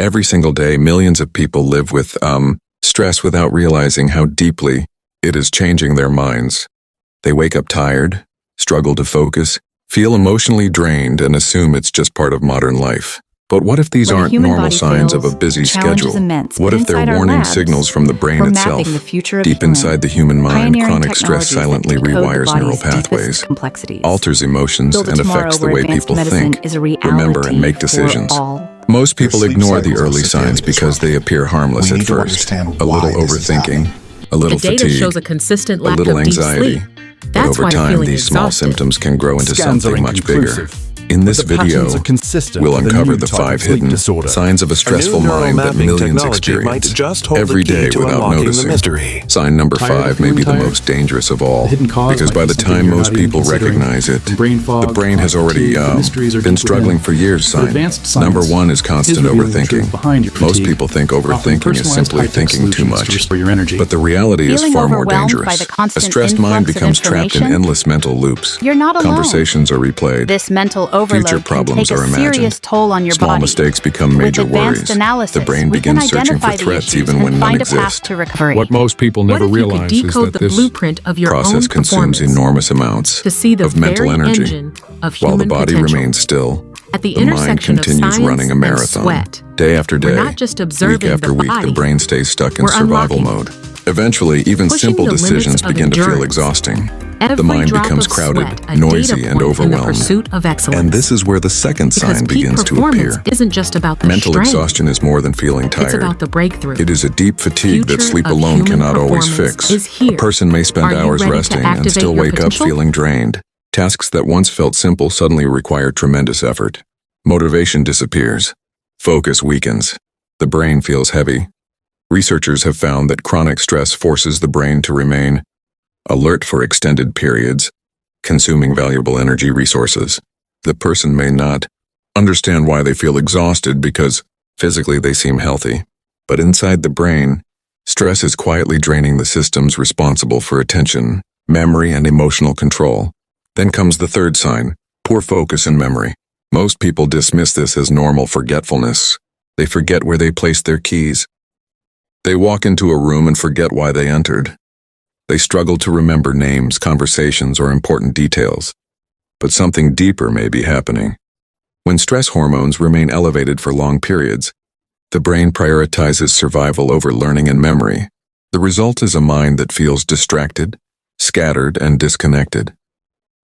Every single day, millions of people live with stress without realizing how deeply it is changing their minds. They wake up tired, struggle to focus, feel emotionally drained, and assume it's just part of modern life. But what if these aren't normal signs of a busy schedule? What if they're warning signals from the brain itself? Deep inside the human mind, chronic stress silently rewires neural pathways, alters emotions, and affects the way people think, remember, and make decisions. Most people ignore the early signs because they appear harmless at first. A little overthinking, a little fatigue, a little anxiety. But over time, these small symptoms can grow into something much bigger. In this video, we'll uncover the 5 hidden signs of a stressful mind that millions experience every day without noticing. Sign number 5 may be the most dangerous of all, because by the time most people recognize it, the brain has already been struggling for years. Sign number 1 is constant overthinking. Most people think overthinking is simply thinking too much, but the reality is far more dangerous. A stressed mind becomes trapped in endless mental loops. Conversations are replayed. This mental Future problems are imagined. Small mistakes become major worries. The brain begins searching for threats even when none exist. What most people never realize is that this process consumes enormous amounts of mental energy. While the body remains still, the mind continues running a marathon. Day after day, week after week, the brain stays stuck in survival mode. Eventually, even simple decisions begin to feel exhausting. The mind becomes crowded, noisy, and overwhelmed. And this is where the second sign begins to appear. Mental exhaustion is more than feeling tired. It is a deep fatigue that sleep alone cannot always fix. A person may spend hours resting and still wake up feeling drained. Tasks that once felt simple suddenly require tremendous effort. Motivation disappears. Focus weakens. The brain feels heavy. Researchers have found that chronic stress forces the brain to remain alert for extended periods, consuming valuable energy resources. The person may not understand why they feel exhausted because physically they seem healthy. But inside the brain, stress is quietly draining the systems responsible for attention, memory, and emotional control. Then comes the third sign, poor focus and memory. Most people dismiss this as normal forgetfulness. They forget where they placed their keys. They walk into a room and forget why they entered. They struggle to remember names, conversations, or important details. But something deeper may be happening. When stress hormones remain elevated for long periods, the brain prioritizes survival over learning and memory. The result is a mind that feels distracted, scattered, and disconnected.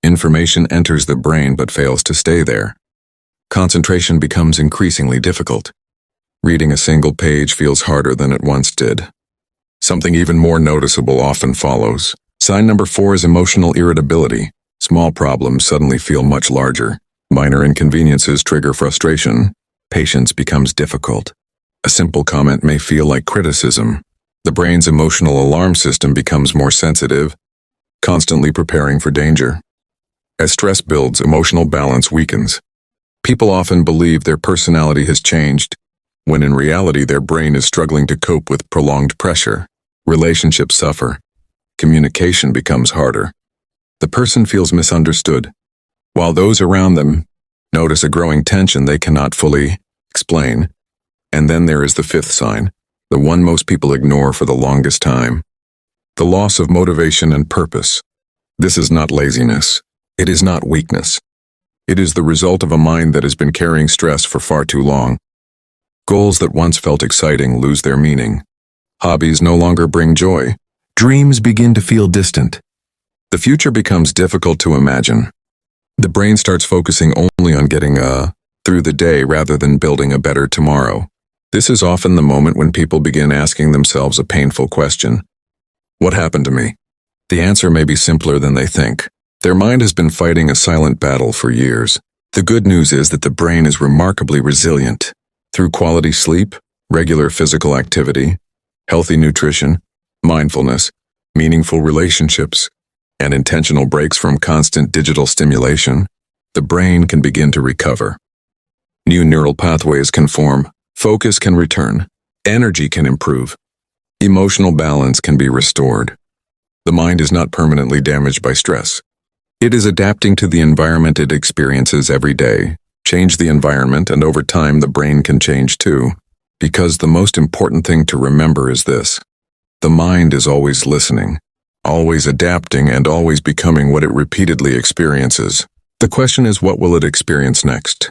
Information enters the brain but fails to stay there. Concentration becomes increasingly difficult. Reading a single page feels harder than it once did. Something even more noticeable often follows. Sign number 4 is emotional irritability. Small problems suddenly feel much larger. Minor inconveniences trigger frustration. Patience becomes difficult. A simple comment may feel like criticism. The brain's emotional alarm system becomes more sensitive, constantly preparing for danger. As stress builds, emotional balance weakens. People often believe their personality has changed, when in reality their brain is struggling to cope with prolonged pressure. Relationships suffer. Communication becomes harder. The person feels misunderstood, while those around them notice a growing tension they cannot fully explain. And then there is the 5th sign, the one most people ignore for the longest time. The loss of motivation and purpose. This is not laziness. It is not weakness. It is the result of a mind that has been carrying stress for far too long. Goals that once felt exciting lose their meaning. Hobbies no longer bring joy. Dreams begin to feel distant. The future becomes difficult to imagine. The brain starts focusing only on getting through the day rather than building a better tomorrow. This is often the moment when people begin asking themselves a painful question. What happened to me? The answer may be simpler than they think. Their mind has been fighting a silent battle for years. The good news is that the brain is remarkably resilient. Through quality sleep, regular physical activity, healthy nutrition, mindfulness, meaningful relationships, and intentional breaks from constant digital stimulation, the brain can begin to recover. New neural pathways can form, focus can return, energy can improve, emotional balance can be restored. The mind is not permanently damaged by stress. It is adapting to the environment it experiences every day. Change the environment, and over time the brain can change too. Because the most important thing to remember is this: the mind is always listening, always adapting, and always becoming what it repeatedly experiences. The question is, what will it experience next?